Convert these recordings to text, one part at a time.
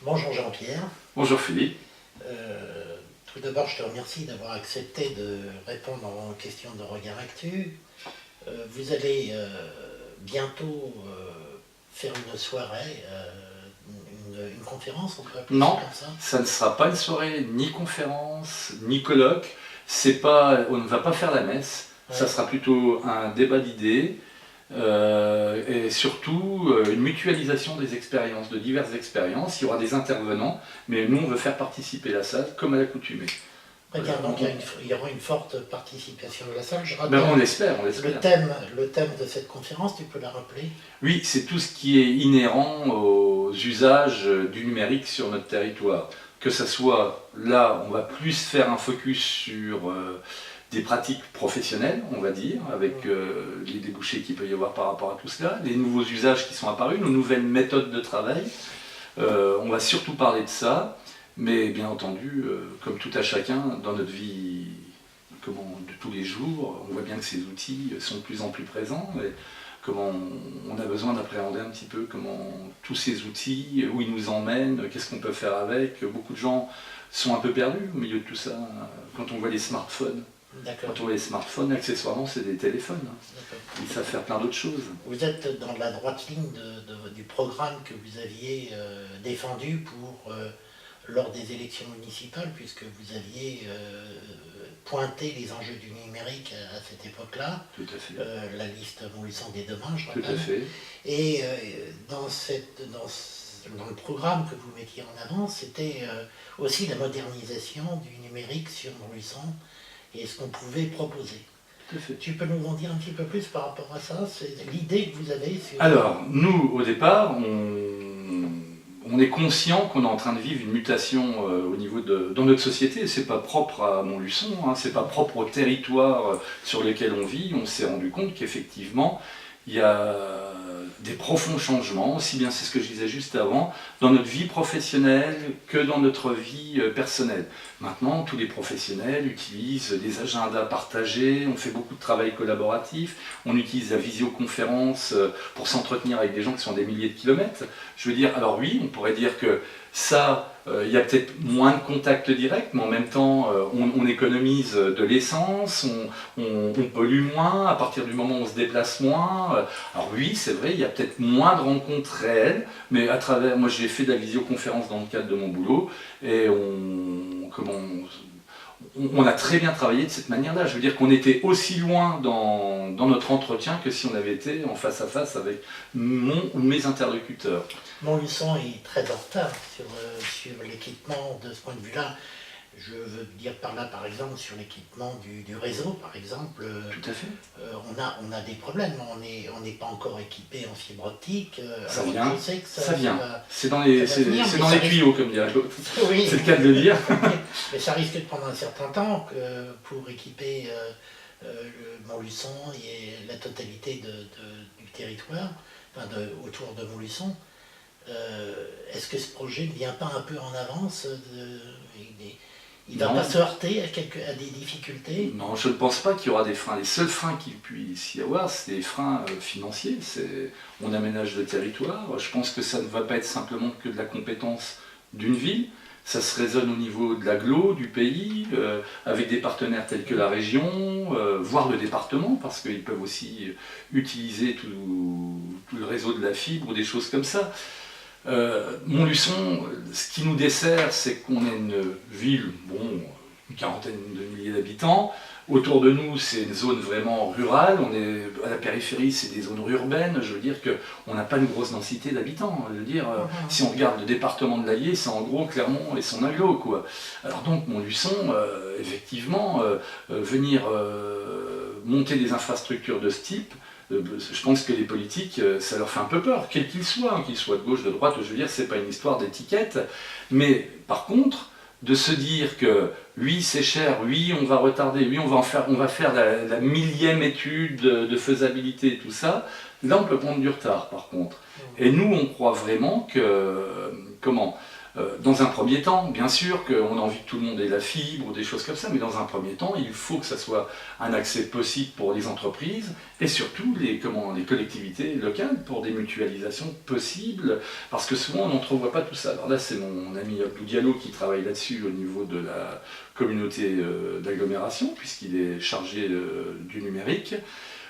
Bonjour Jean-Pierre. Bonjour Philippe. Tout d'abord, je te remercie d'avoir accepté de répondre aux questions de Regard Actu. Vous allez bientôt faire une soirée, une conférence, on peut appeler Non, ça comme ça? ça ne sera pas une soirée, ni conférence, ni colloque. C'est pas, on ne va pas faire la messe. Ouais. Ça sera plutôt un débat d'idées et surtout une mutualisation des expériences, de diverses expériences. Il y aura des intervenants, mais nous on veut faire participer la salle comme à l'accoutumée. Très bien, donc il y aura une forte participation de la salle. Je rappelle Ben, on l'espère, on l'espère. le thème de cette conférence, tu peux la rappeler? Oui, c'est tout ce qui est inhérent aux usages du numérique sur notre territoire. Que ce soit là, on va plus faire un focus sur des pratiques professionnelles, on va dire, avec les débouchés qu'il peut y avoir par rapport à tout cela, les nouveaux usages qui sont apparus, nos nouvelles méthodes de travail. On va surtout parler de ça, mais bien entendu, comme tout à chacun, dans notre vie de tous les jours, on voit bien que ces outils sont de plus en plus présents. Et comment on a besoin d'appréhender un petit peu comment tous ces outils, où ils nous emmènent, qu'est-ce qu'on peut faire avec. Beaucoup de gens sont un peu perdus au milieu de tout ça. Quand on voit les smartphones, accessoirement, c'est des téléphones. Ils savent faire plein d'autres choses. Vous êtes dans la droite ligne du programme que vous aviez défendu lors des élections municipales, puisque vous aviez pointé les enjeux du numérique à cette époque-là. Tout à fait. La liste Montluçon des demain, je rappelle. Tout à fait. Et dans le programme que vous mettiez en avant, c'était aussi la modernisation du numérique sur Montluçon et ce qu'on pouvait proposer. Tout à fait. Tu peux nous en dire un petit peu plus par rapport à ça? C'est l'idée que vous avez sur... Alors, nous, au départ, on est conscient qu'on est en train de vivre une mutation au niveau dans notre société. C'est pas propre à Montluçon, hein, c'est pas propre au territoire sur lequel on vit. On s'est rendu compte qu'effectivement, il y a des profonds changements, aussi bien c'est ce que je disais juste avant, dans notre vie professionnelle que dans notre vie personnelle. Maintenant, tous les professionnels utilisent des agendas partagés, on fait beaucoup de travail collaboratif, on utilise la visioconférence pour s'entretenir avec des gens qui sont à des milliers de kilomètres. Je veux dire, alors oui, on pourrait dire que ça, il y a peut-être moins de contacts directs, mais en même temps, on économise de l'essence, on pollue moins, à partir du moment où on se déplace moins. Alors oui, c'est vrai, il y a peut-être moins de rencontres réelles, mais à travers, moi j'ai fait de la visioconférence dans le cadre de mon boulot, et on a très bien travaillé de cette manière-là. Je veux dire qu'on était aussi loin dans notre entretien que si on avait été en face à face avec mon ou mes interlocuteurs. Montluçon est très en retard sur l'équipement de ce point de vue-là. Je veux dire par là, par exemple, sur l'équipement du réseau, par exemple. Tout à fait. On a des problèmes. On n'est pas encore équipé en fibre optique. Ça vient. Je sais que ça vient. C'est dans les tuyaux, comme dirait l'autre. Oui. C'est le cas de le dire. Mais ça risque de prendre un certain temps pour équiper Montluçon et la totalité du territoire, enfin autour de Montluçon. Est-ce que ce projet ne vient pas un peu en avance? Il ne va pas se heurter à des difficultés? Non, je ne pense pas qu'il y aura des freins. Les seuls freins qu'il puisse y avoir, c'est des freins financiers. On aménage le territoire. Je pense que ça ne va pas être simplement que de la compétence d'une ville. Ça se raisonne au niveau de l'agglo, du pays, avec des partenaires tels que la région, voire le département, parce qu'ils peuvent aussi utiliser tout le réseau de la fibre ou des choses comme ça. Montluçon, ce qui nous dessert, c'est qu'on est une ville, une quarantaine de milliers d'habitants. Autour de nous, c'est une zone vraiment rurale. On est à la périphérie, c'est des zones urbaines. Je veux dire qu'on n'a pas une grosse densité d'habitants. Je veux dire, si on regarde le département de l'Allier, c'est en gros Clermont et son agglo, quoi. Alors donc, Montluçon, effectivement, venir monter des infrastructures de ce type, je pense que les politiques, ça leur fait un peu peur, quels qu'ils soient de gauche, de droite, je veux dire, c'est pas une histoire d'étiquette, mais par contre, de se dire que oui c'est cher, oui on va retarder, oui on va faire la millième étude de faisabilité, tout ça, là on peut prendre du retard par contre. Et nous on croit vraiment que, Dans un premier temps, bien sûr qu'on a envie que tout le monde ait la fibre ou des choses comme ça, mais dans un premier temps, il faut que ça soit un accès possible pour les entreprises et surtout les collectivités locales pour des mutualisations possibles, parce que souvent on n'entrevoit pas tout ça. Alors là, c'est mon ami Abdou Diallo qui travaille là-dessus au niveau de la communauté d'agglomération, puisqu'il est chargé du numérique.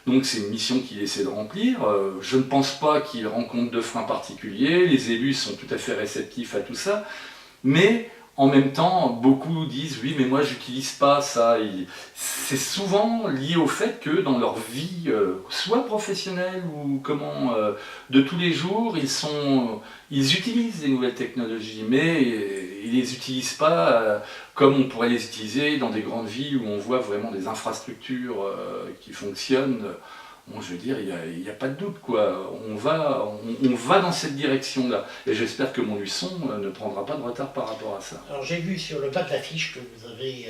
Donc c'est une mission qu'il essaie de remplir. Je ne pense pas qu'il rencontre de freins particuliers. Les élus sont tout à fait réceptifs à tout ça. Mais en même temps, beaucoup disent oui, mais moi j'utilise pas ça. C'est souvent lié au fait que dans leur vie, soit professionnelle ou de tous les jours, ils utilisent les nouvelles technologies, mais ils les utilisent pas comme on pourrait les utiliser dans des grandes villes où on voit vraiment des infrastructures qui fonctionnent. Bon, je veux dire, il n'y a pas de doute, quoi. On va dans cette direction-là. Et j'espère que Montluçon ne prendra pas de retard par rapport à ça. Alors j'ai vu sur le bas de l'affiche que vous avez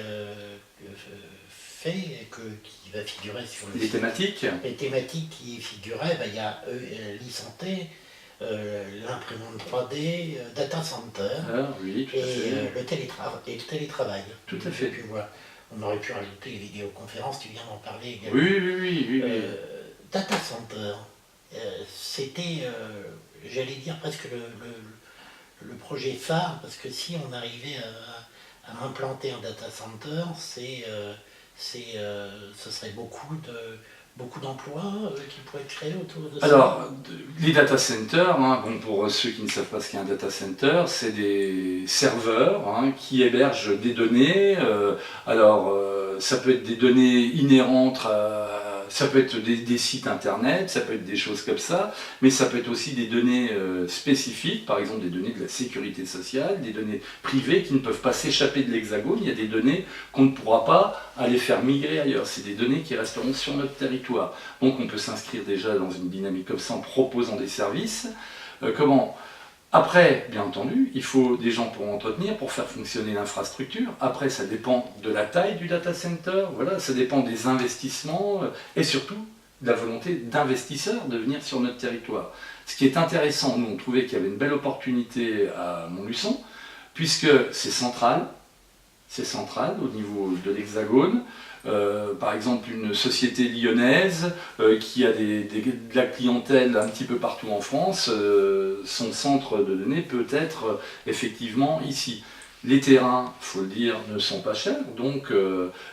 fait, qui va figurer sur le Les site. thématiques. Les thématiques qui y figuraient, il y a l'e-santé, l'imprimante 3D, data center Oui, tout à fait. le télétravail. Tout à fait. Et puis, voilà. On aurait pu rajouter les vidéoconférences, tu viens d'en parler également. Oui. Data center, c'était, j'allais dire, presque le projet phare, parce que si on arrivait à implanter un data center, ce serait beaucoup d'emplois qui pourraient être créés autour de ça. Alors, les data centers, pour ceux qui ne savent pas ce qu'est un data center, c'est des serveurs qui hébergent des données. Ça peut être des données inhérentes ça peut être des sites internet, ça peut être des choses comme ça, mais ça peut être aussi des données spécifiques, par exemple des données de la sécurité sociale, des données privées qui ne peuvent pas s'échapper de l'Hexagone. Il y a des données qu'on ne pourra pas aller faire migrer ailleurs. C'est des données qui resteront sur notre territoire. Donc on peut s'inscrire déjà dans une dynamique comme ça en proposant des services. Après, bien entendu, il faut des gens pour entretenir, pour faire fonctionner l'infrastructure. Après, ça dépend de la taille du data center, voilà, ça dépend des investissements et surtout de la volonté d'investisseurs de venir sur notre territoire. Ce qui est intéressant, nous on trouvait qu'il y avait une belle opportunité à Montluçon, puisque c'est central au niveau de l'Hexagone. Par exemple, une société lyonnaise qui a de la clientèle un petit peu partout en France, son centre de données peut être effectivement ici. Les terrains, il faut le dire, ne sont pas chers, donc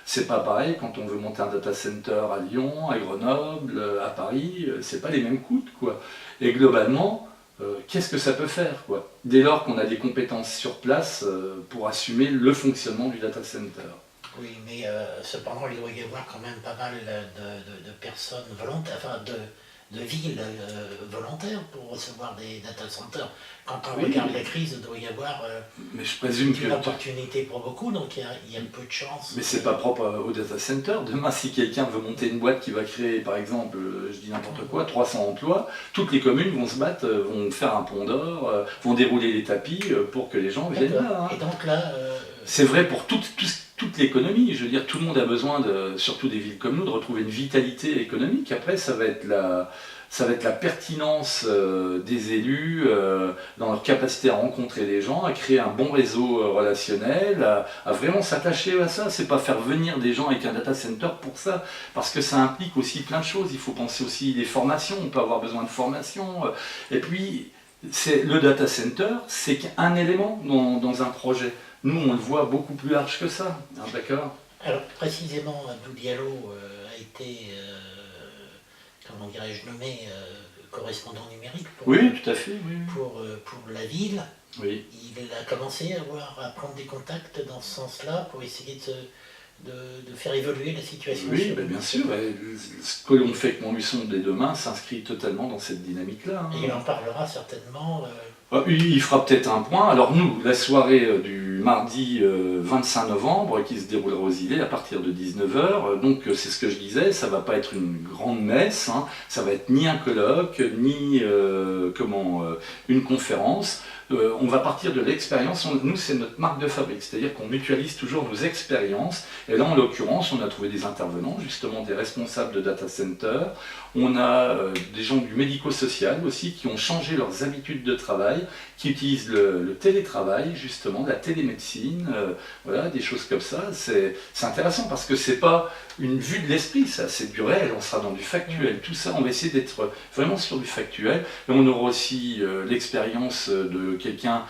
c'est pas pareil quand on veut monter un data center à Lyon, à Grenoble, à Paris, c'est pas les mêmes coûts, quoi. Et globalement, qu'est-ce que ça peut faire, quoi, dès lors qu'on a des compétences sur place pour assumer le fonctionnement du data center. Oui, mais cependant, il doit y avoir quand même pas mal de personnes volontaires, enfin de villes volontaires pour recevoir des data centers. Quand on regarde la crise, il doit y avoir mais je présume une opportunité pour beaucoup, donc il y a peu de chance. Mais c'est pas propre au data center. Demain, si quelqu'un veut monter une boîte qui va créer, par exemple, je dis n'importe quoi, 300 emplois, toutes les communes vont se battre, vont faire un pont d'or, vont dérouler les tapis pour que les gens viennent là. Et donc là... C'est vrai pour toute l'économie. Je veux dire, tout le monde a besoin, surtout des villes comme nous, de retrouver une vitalité économique. Après, ça va être la pertinence des élus dans leur capacité à rencontrer les gens, à créer un bon réseau relationnel, à vraiment s'attacher à ça. C'est pas faire venir des gens avec un data center pour ça, parce que ça implique aussi plein de choses. Il faut penser aussi les formations, on peut avoir besoin de formation. Et puis, le data center, c'est qu'un élément dans un projet. Nous, on le voit beaucoup plus large que ça, d'accord ? Alors, précisément, Abdou Diallo a été, comment dirais-je, nommé correspondant numérique pour, tout à fait, oui. pour la ville. Oui. Il a commencé à prendre des contacts dans ce sens-là pour essayer de faire évoluer la situation. Oui, bien sûr. Ce que l'on fait avec Montluçon dès demain s'inscrit totalement dans cette dynamique-là. Et il en parlera certainement. Il fera peut-être un point. Alors nous, la soirée du mardi 25 novembre, qui se déroulera aux Îlets à partir de 19h, donc c'est ce que je disais, ça ne va pas être une grande messe, ça va être ni un colloque, ni une conférence. on va partir de l'expérience. Nous, c'est notre marque de fabrique, c'est-à-dire qu'on mutualise toujours nos expériences. Et là, en l'occurrence, on a trouvé des intervenants, justement des responsables de data center. On a des gens du médico-social aussi qui ont changé leurs habitudes de travail, qui utilisent le télétravail, justement, la télémédecine, voilà, des choses comme ça. C'est intéressant parce que c'est pas une vue de l'esprit, ça, c'est du réel, on sera dans du factuel. Tout ça, on va essayer d'être vraiment sur du factuel. Et on aura aussi l'expérience de quelqu'un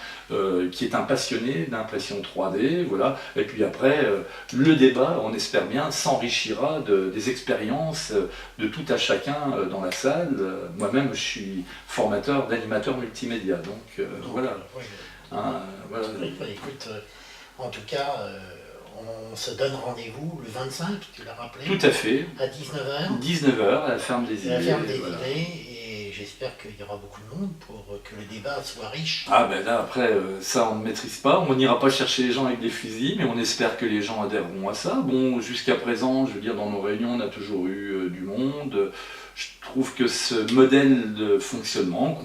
qui est un passionné d'impression 3D, voilà. Et puis après, le débat, on espère bien, s'enrichira des expériences de tout à chacun dans la salle. Moi-même, je suis formateur d'animateur multimédia, donc voilà. Oui, Hein, voilà. oui, écoute, en tout cas, on se donne rendez-vous le 25, tu l'as rappelé, Tout à fait. à 19h, 19h à la ferme des à la idées. ferme des Voilà. idées, et j'espère qu'il y aura beaucoup de monde pour que le débat soit riche. Ah ben là après ça on ne maîtrise pas, on n'ira pas chercher les gens avec des fusils, mais on espère que les gens adhéreront à ça. Bon, jusqu'à présent, je veux dire, dans nos réunions, on a toujours eu du monde. Je trouve que ce modèle de fonctionnement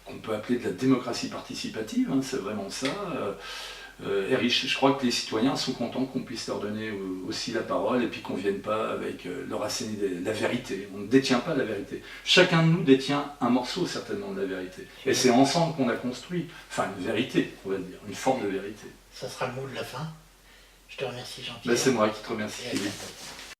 qu'on peut appeler de la démocratie participative, hein, c'est vraiment ça, est riche. Je crois que les citoyens sont contents qu'on puisse leur donner aussi la parole et puis qu'on ne vienne pas avec leur asséner la vérité. On ne détient pas la vérité. Chacun de nous détient un morceau certainement de la vérité. Et c'est ensemble qu'on a construit, enfin une vérité, on va dire, une forme de vérité. Ça sera le mot de la fin. Je te remercie, Jean-Pierre. Ben, c'est moi qui te remercie. Et à bientôt.